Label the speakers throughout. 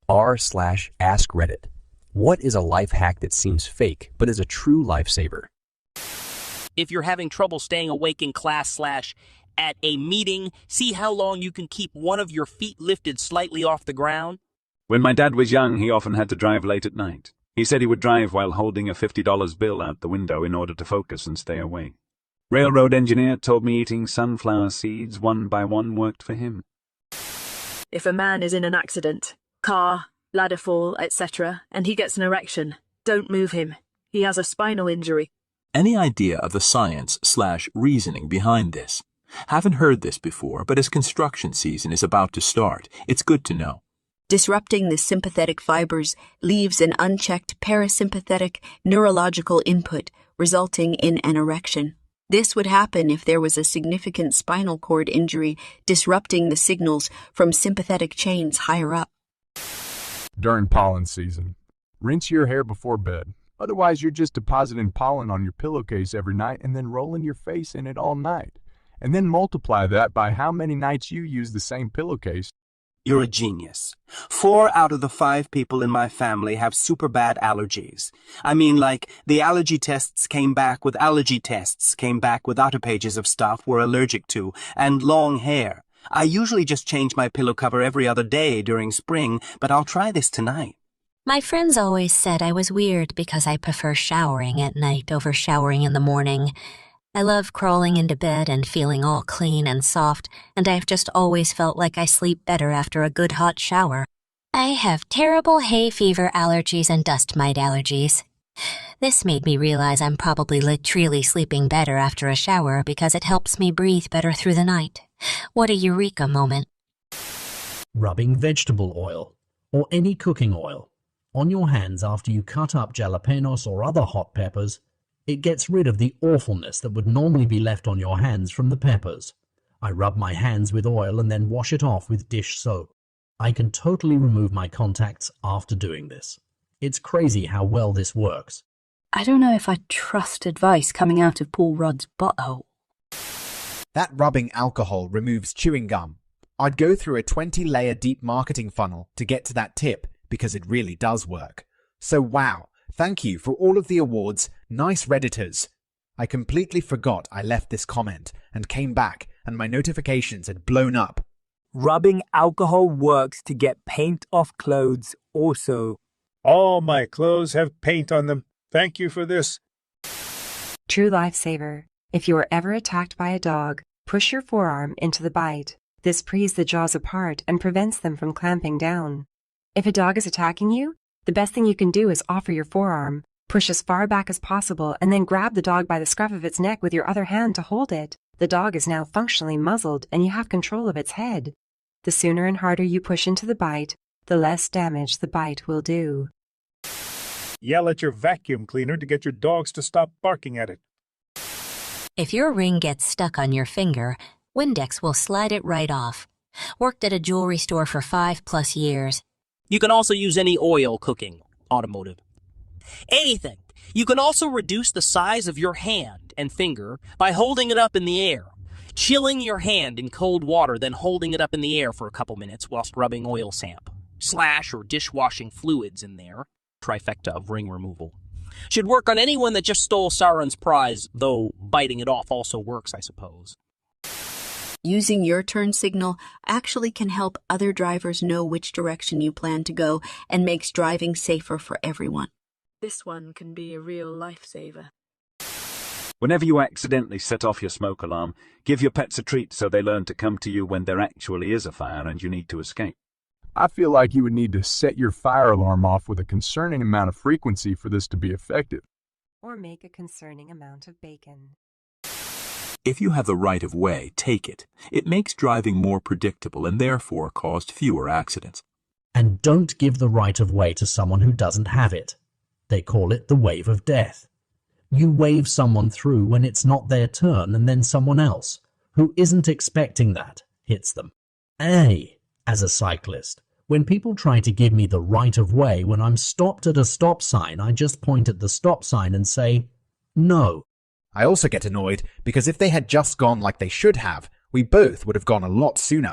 Speaker 1: r/askreddit. What is a life hack that seems fake but is a true lifesaver?
Speaker 2: If you're having trouble staying awake in class / at a meeting, see how long you can keep one of your feet lifted slightly off the ground.
Speaker 3: When my dad was young, he often had to drive late at night. He said he would drive while holding a $50 bill out the window in order to focus and stay awake. Railroad engineer told me eating sunflower seeds one by one worked for him.
Speaker 4: If a man is in an accident, car, ladder fall, etc., and he gets an erection, don't move him. He has a spinal injury.
Speaker 5: Any idea of the science/reasoning behind this? Haven't heard this before, but as construction season is about to start, it's good to know.
Speaker 6: Disrupting the sympathetic fibers leaves an unchecked parasympathetic neurological input, resulting in an erection. This would happen if there was a significant spinal cord injury, disrupting the signals from sympathetic chains higher up.
Speaker 7: During pollen season, rinse your hair before bed. Otherwise, you're just depositing pollen on your pillowcase every night and then rolling your face in it all night. And then multiply that by how many nights you use the same pillowcase.
Speaker 8: You're a genius. 4 out of the 5 people in my family have super bad allergies. I mean, like, the allergy tests came back with allergy tests came back with other pages of stuff we're allergic to, and long hair. I usually just change my pillow cover every other day during spring, but I'll try this tonight.
Speaker 9: My friends always said I was weird because I prefer showering at night over showering in the morning. I love crawling into bed and feeling all clean and soft, and I've just always felt like I sleep better after a good hot shower. I have terrible hay fever allergies and dust mite allergies. This made me realize I'm probably literally sleeping better after a shower because it helps me breathe better through the night. What a eureka moment.
Speaker 10: Rubbing vegetable oil, or any cooking oil, on your hands after you cut up jalapenos or other hot peppers. It gets rid of the awfulness that would normally be left on your hands from the peppers. I rub my hands with oil and then wash it off with dish soap. I can totally remove my contacts after doing this. It's crazy how well this works.
Speaker 11: I don't know if I trust advice coming out of Paul Rudd's butthole.
Speaker 12: That rubbing alcohol removes chewing gum. I'd go through a 20-layer deep marketing funnel to get to that tip because it really does work. So wow. Thank you for all of the awards, nice Redditors. I completely forgot I left this comment and came back and my notifications had blown up.
Speaker 13: Rubbing alcohol works to get paint off clothes also.
Speaker 14: All my clothes have paint on them. Thank you for this.
Speaker 15: True lifesaver. If you are ever attacked by a dog, push your forearm into the bite. This frees the jaws apart and prevents them from clamping down. If a dog is attacking you, the best thing you can do is offer your forearm, push as far back as possible, and then grab the dog by the scruff of its neck with your other hand to hold it. The dog is now functionally muzzled, and you have control of its head. The sooner and harder you push into the bite, the less damage the bite will do.
Speaker 14: Yell at your vacuum cleaner to get your dogs to stop barking at it.
Speaker 9: If your ring gets stuck on your finger, Windex will slide it right off. Worked at a jewelry store for 5+ years.
Speaker 2: You can also use any oil cooking, automotive. Anything. You can also reduce the size of your hand and finger by holding it up in the air. Chilling your hand in cold water, then holding it up in the air for a couple minutes whilst rubbing oil samp, slash or dishwashing fluids in there. Trifecta of ring removal. Should work on anyone that just stole Sauron's prize, though biting it off also works, I suppose.
Speaker 6: Using your turn signal actually can help other drivers know which direction you plan to go and makes driving safer for everyone.
Speaker 4: This one can be a real lifesaver.
Speaker 3: Whenever you accidentally set off your smoke alarm, give your pets a treat so they learn to come to you when there actually is a fire and you need to escape.
Speaker 7: I feel like you would need to set your fire alarm off with a concerning amount of frequency for this to be effective.
Speaker 15: Or make a concerning amount of bacon.
Speaker 5: If you have the right of way, take it. It makes driving more predictable and therefore caused fewer accidents.
Speaker 10: And don't give the right of way to someone who doesn't have it. They call it the wave of death. You wave someone through when it's not their turn, and then someone else, who isn't expecting that, hits them. As a cyclist, when people try to give me the right of way when I'm stopped at a stop sign, I just point at the stop sign and say, no.
Speaker 12: I also get annoyed because if they had just gone like they should have, we both would have gone a lot sooner.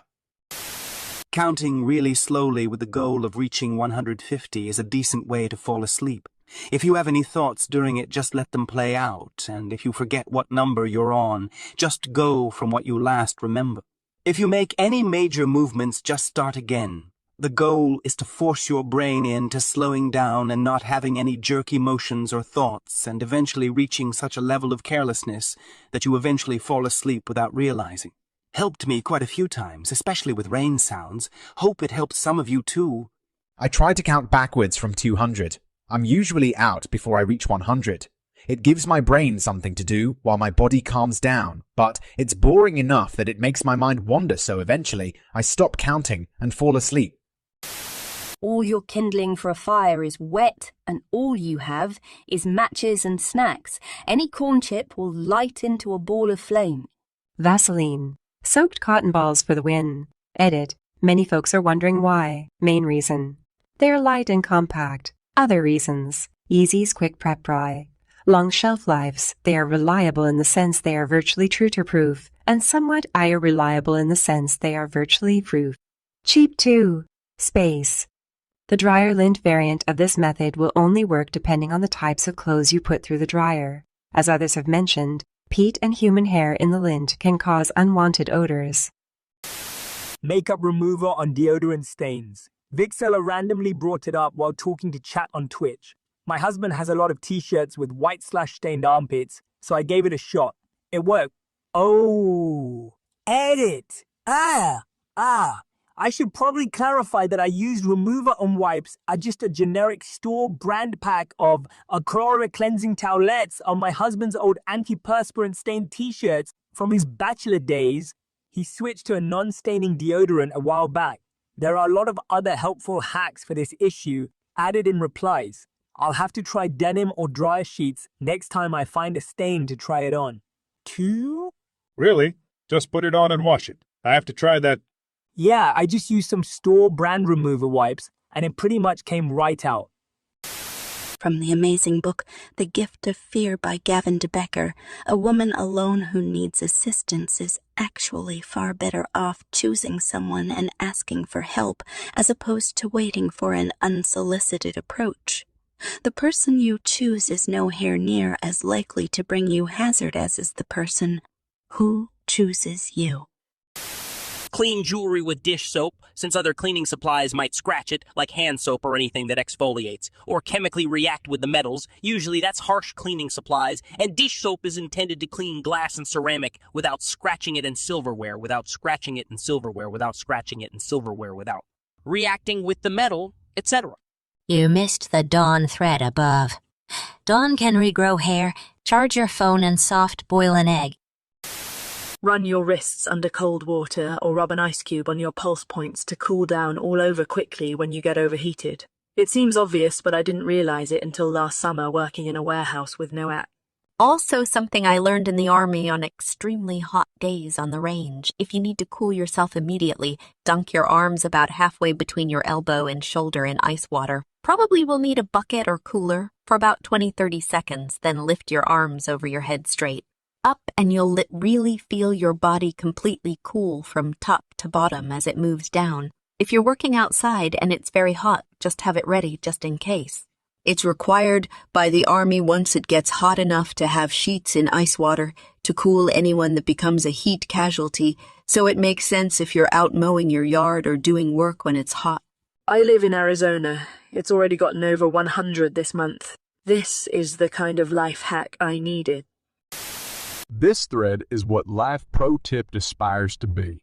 Speaker 8: Counting really slowly with the goal of reaching 150 is a decent way to fall asleep. If you have any thoughts during it, just let them play out, and if you forget what number you're on, just go from what you last remember. If you make any major movements, just start again. The goal is to force your brain into slowing down and not having any jerky motions or thoughts, and eventually reaching such a level of carelessness that you eventually fall asleep without realizing. Helped me quite a few times, especially with rain sounds. Hope it helps some of you too.
Speaker 12: I try to count backwards from 200. I'm usually out before I reach 100. It gives my brain something to do while my body calms down, but it's boring enough that it makes my mind wander, so eventually I stop counting and fall asleep.
Speaker 11: All your kindling for a fire is wet, and all you have is matches and snacks. Any corn chip will light into a ball of flame.
Speaker 15: Vaseline. Soaked cotton balls for the win. Edit. Many folks are wondering why. Main reason. They're light and compact. Other reasons. Easy's quick prep dry. Long shelf lives. They are reliable in the sense they are virtually true-to-proof, and somewhat reliable in the sense they are virtually proof. Cheap too. Space. The dryer lint variant of this method will only work depending on the types of clothes you put through the dryer. As others have mentioned, peat and human hair in the lint can cause unwanted odors.
Speaker 13: Makeup remover on deodorant stains. Vixella randomly brought it up while talking to chat on Twitch. My husband has a lot of t-shirts with white/stained armpits, so I gave it a shot. It worked. Oh, edit. I should probably clarify that I used remover on wipes are just a generic store brand pack of Acrora cleansing towelettes on my husband's old antiperspirant stained t-shirts from his bachelor days. He switched to a non-staining deodorant a while back. There are a lot of other helpful hacks for this issue added in replies. I'll have to try denim or dryer sheets next time I find a stain to try it on. 2?
Speaker 14: Really? Just put it on and wash it. I have to try that.
Speaker 13: Yeah, I just used some store brand remover wipes and it pretty much came right out.
Speaker 16: From the amazing book The Gift of Fear by Gavin de Becker, a woman alone who needs assistance is actually far better off choosing someone and asking for help as opposed to waiting for an unsolicited approach. The person you choose is no hair near as likely to bring you hazard as is the person who chooses you.
Speaker 2: Clean jewelry with dish soap, since other cleaning supplies might scratch it, like hand soap or anything that exfoliates, or chemically react with the metals. Usually that's harsh cleaning supplies, and dish soap is intended to clean glass and ceramic without scratching it, and silverware without scratching it, and silverware without scratching it, and silverware without reacting with the metal, etc.
Speaker 9: You missed the Dawn thread above. Dawn can regrow hair, charge your phone, and soft boil an egg.
Speaker 4: Run your wrists under cold water or rub an ice cube on your pulse points to cool down all over quickly when you get overheated. It seems obvious, but I didn't realize it until last summer working in a warehouse with no app.
Speaker 6: Also something I learned in the army on extremely hot days on the range. If you need to cool yourself immediately, dunk your arms about halfway between your elbow and shoulder in ice water. Probably will need a bucket or cooler for about 20-30 seconds, then lift your arms over your head straight up and you'll really feel your body completely cool from top to bottom as it moves down. If you're working outside and it's very hot, just have it ready just in case. It's required by the Army once it gets hot enough to have sheets in ice water to cool anyone that becomes a heat casualty, so it makes sense if you're out mowing your yard or doing work when it's hot.
Speaker 4: I live in Arizona. It's already gotten over 100 this month. This is the kind of life hack I needed.
Speaker 7: This thread is what Life Pro Tip aspires to be.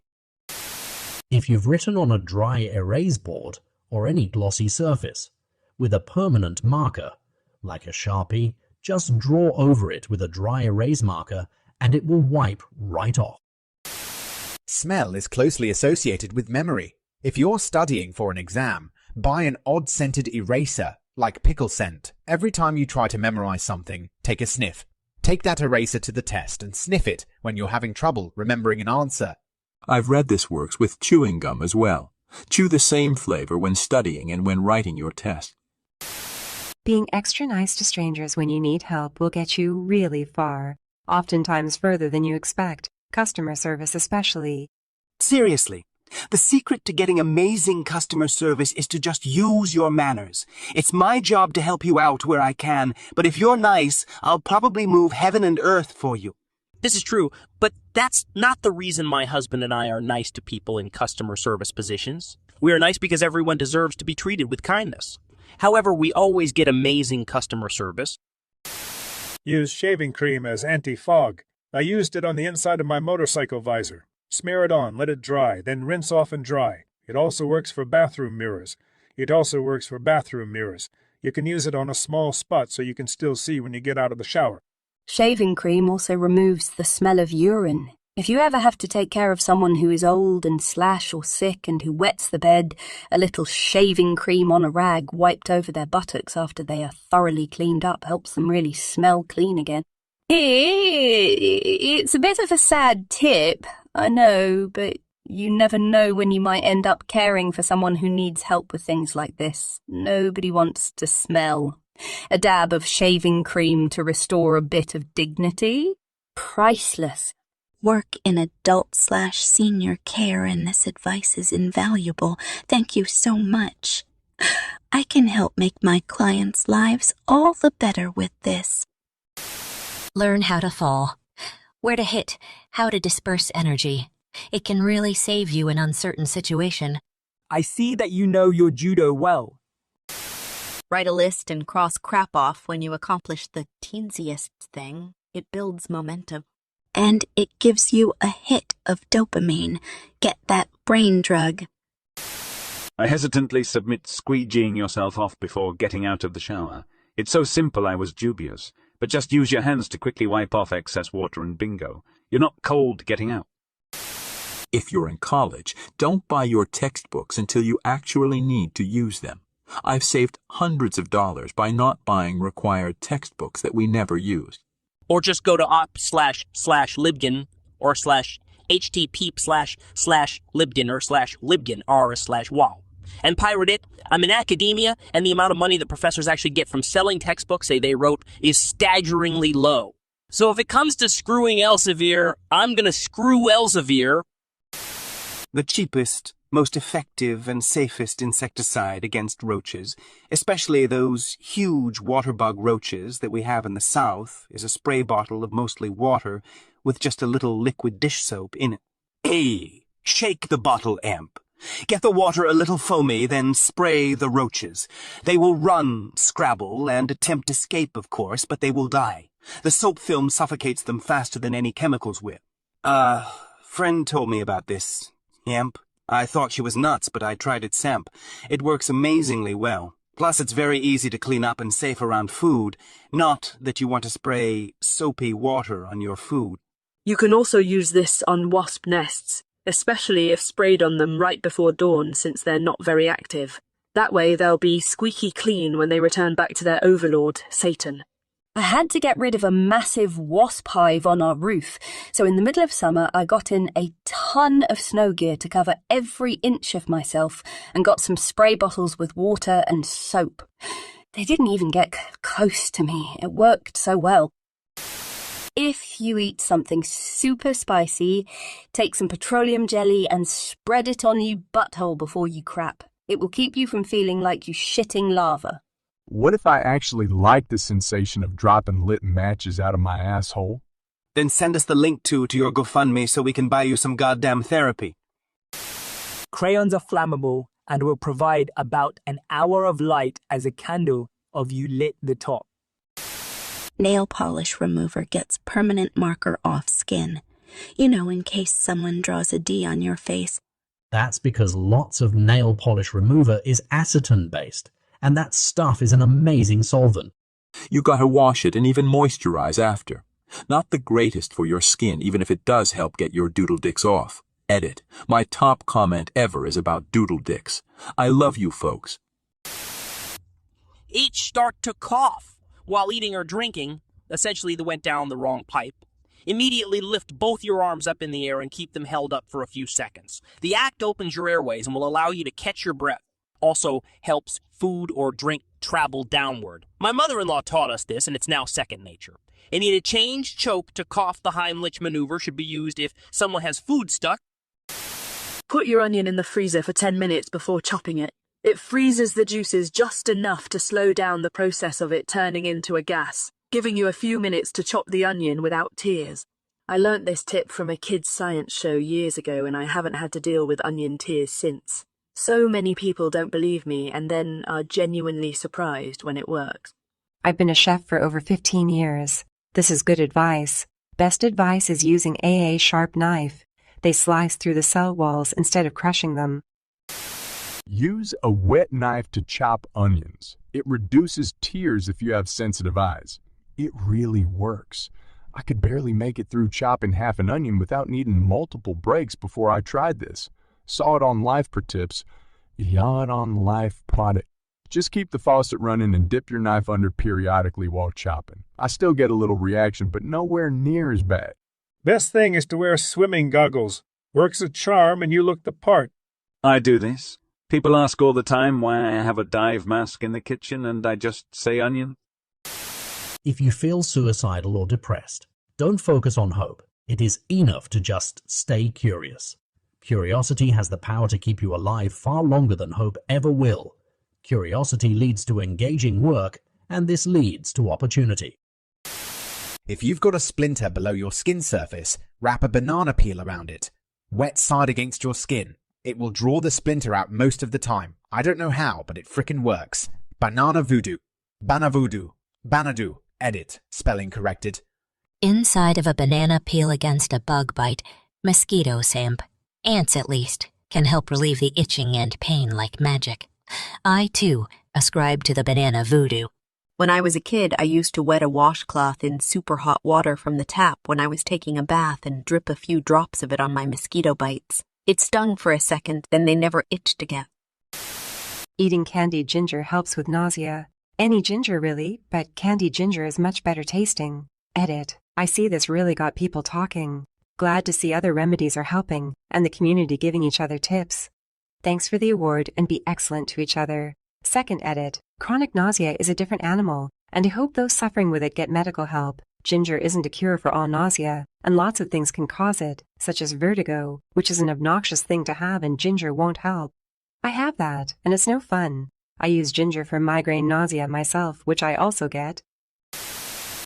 Speaker 10: If you've written on a dry erase board or any glossy surface with a permanent marker, like a Sharpie, just draw over it with a dry erase marker and it will wipe right off.
Speaker 12: Smell is closely associated with memory. If you're studying for an exam, buy an odd-scented eraser, like pickle scent. Every time you try to memorize something, take a sniff. Take that eraser to the test and sniff it when you're having trouble remembering an answer.
Speaker 5: I've read this works with chewing gum as well. Chew the same flavor when studying and when writing your test.
Speaker 15: Being extra nice to strangers when you need help will get you really far, oftentimes further than you expect, customer service especially.
Speaker 8: Seriously, The secret to getting amazing customer service is to just use your manners. It's my job to help you out where I can, but if you're nice, I'll probably move heaven and earth for you.
Speaker 2: This is true, but that's not the reason my husband and I are nice to people in customer service positions. We are nice because everyone deserves to be treated with kindness. However, we always get amazing customer service.
Speaker 14: Use shaving cream as anti-fog. I used it on the inside of my motorcycle visor. Smear it on, let it dry, then rinse off and dry. It also works for bathroom mirrors. You can use it on a small spot so you can still see when you get out of the shower.
Speaker 11: Shaving cream also removes the smell of urine. If you ever have to take care of someone who is old and slash or sick and who wets the bed, a little shaving cream on a rag wiped over their buttocks after they are thoroughly cleaned up helps them really smell clean again. It's a bit of a sad tip, I know, but you never know when you might end up caring for someone who needs help with things like this. Nobody wants to smell. A dab of shaving cream to restore a bit of dignity? Priceless.
Speaker 16: Work in adult/senior care, and this advice is invaluable. Thank you so much. I can help make my clients' lives all the better with this.
Speaker 9: Learn how to fall, where to hit, how to disperse energy. It can really save you in uncertain situation.
Speaker 13: I see that you know your judo well.
Speaker 4: Write a list and cross crap off when you accomplish the teensiest thing. It builds momentum.
Speaker 16: And it gives you a hit of dopamine. Get that brain drug.
Speaker 3: I hesitantly submit squeegeeing yourself off before getting out of the shower. It's so simple I was dubious. But just use your hands to quickly wipe off excess water and bingo. You're not cold getting out.
Speaker 5: If you're in college, don't buy your textbooks until you actually need to use them. I've saved hundreds of dollars by not buying required textbooks that we never used.
Speaker 2: Or just go to op//libgen or /htp//libgen or /libgen r/wow. And pirate it. I'm in academia, and the amount of money that professors actually get from selling textbooks they wrote is staggeringly low. So if it comes to screwing Elsevier, I'm gonna screw Elsevier.
Speaker 8: The cheapest, most effective and safest insecticide against roaches, especially those huge waterbug roaches that we have in the south, is a spray bottle of mostly water with just a little liquid dish soap in it. Hey, shake the bottle, Amp. Get the water a little foamy, then spray the roaches. They will run, scrabble, and attempt escape, of course, but they will die. The soap film suffocates them faster than any chemicals will. Friend told me about this, Amp. I thought she was nuts, but I tried it Samp. It works amazingly well. Plus, it's very easy to clean up and safe around food. Not that you want to spray soapy water on your food.
Speaker 4: You can also use this on wasp nests, especially if sprayed on them right before dawn, since they're not very active. That way they'll be squeaky clean when they return back to their overlord, Satan.
Speaker 11: I had to get rid of a massive wasp hive on our roof, so in the middle of summer I got in a ton of snow gear to cover every inch of myself and got some spray bottles with water and soap. They didn't even get close to me. It worked so well. If you eat something super spicy, take some petroleum jelly and spread it on your butthole before you crap. It will keep you from feeling like you're shitting lava.
Speaker 7: What if I actually like the sensation of dropping lit matches out of my asshole?
Speaker 8: Then send us the link to your GoFundMe so we can buy you some goddamn therapy.
Speaker 13: Crayons are flammable and will provide about an hour of light as a candle of you lit the top.
Speaker 16: Nail polish remover gets permanent marker off skin. You know, in case someone draws a D on your face.
Speaker 10: That's because lots of nail polish remover is acetone-based, and that stuff is an amazing solvent.
Speaker 5: You gotta wash it and even moisturize after. Not the greatest for your skin, even if it does help get your doodle dicks off. Edit. My top comment ever is about doodle dicks. I love you folks.
Speaker 2: Each start to cough while eating or drinking, essentially they went down the wrong pipe. Immediately lift both your arms up in the air and keep them held up for a few seconds. The act opens your airways and will allow you to catch your breath. Also helps food or drink travel downward. My mother-in-law taught us this, and it's now second nature. And in a change choke to cough, the Heimlich maneuver should be used if someone has food stuck.
Speaker 4: Put your onion in the freezer for 10 minutes before chopping it. It freezes the juices just enough to slow down the process of it turning into a gas, giving you a few minutes to chop the onion without tears. I learnt this tip from a kids' science show years ago, and I haven't had to deal with onion tears since. So many people don't believe me and then are genuinely surprised when it works.
Speaker 15: I've been a chef for over 15 years. This is good advice. Best advice is using AA sharp knife. They slice through the cell walls instead of crushing them.
Speaker 7: Use a wet knife to chop onions. It reduces tears if you have sensitive eyes. It really works. I could barely make it through chopping half an onion without needing multiple breaks before I tried this. Saw it on Life for tips. Yaw it on Life product. Just keep the faucet running and dip your knife under periodically while chopping. I still get a little reaction, but nowhere near as bad.
Speaker 14: Best thing is to wear swimming goggles. Works a charm and you look the part.
Speaker 3: I do this. People ask all the time why I have a dive mask in the kitchen and I just say onion.
Speaker 10: If you feel suicidal or depressed, don't focus on hope. It is enough to just stay curious. Curiosity has the power to keep you alive far longer than hope ever will. Curiosity leads to engaging work, and this leads to opportunity.
Speaker 12: If you've got a splinter below your skin surface, wrap a banana peel around it. Wet side against your skin. It will draw the splinter out most of the time. I don't know how, but it frickin' works. Banana voodoo. Banavoodoo. Banadu. Edit. Spelling corrected.
Speaker 9: Inside of a banana peel against a bug bite, mosquito samp, ants at least, can help relieve the itching and pain like magic. I, too, ascribe to the banana voodoo.
Speaker 6: When I was a kid, I used to wet a washcloth in super hot water from the tap when I was taking a bath and drip a few drops of it on my mosquito bites. It stung for a second, then they never itched again.
Speaker 15: Eating candied ginger helps with nausea. Any ginger really, but candied ginger is much better tasting. Edit. I see this really got people talking. Glad to see other remedies are helping, and the community giving each other tips. Thanks for the award and be excellent to each other. Second edit. Chronic nausea is a different animal, and I hope those suffering with it get medical help. Ginger isn't a cure for all nausea, and lots of things can cause it, such as vertigo, which is an obnoxious thing to have and ginger won't help. I have that, and it's no fun. I use ginger for migraine nausea myself, which I also get.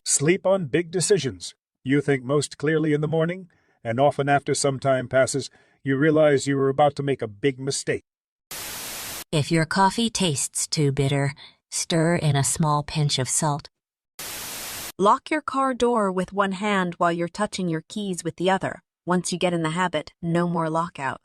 Speaker 14: Sleep on big decisions. You think most clearly in the morning, and often after some time passes, you realize you were about to make a big mistake.
Speaker 9: If your coffee tastes too bitter, stir in a small pinch of salt.
Speaker 6: Lock your car door with one hand while you're touching your keys with the other. Once you get in the habit, no more lockout.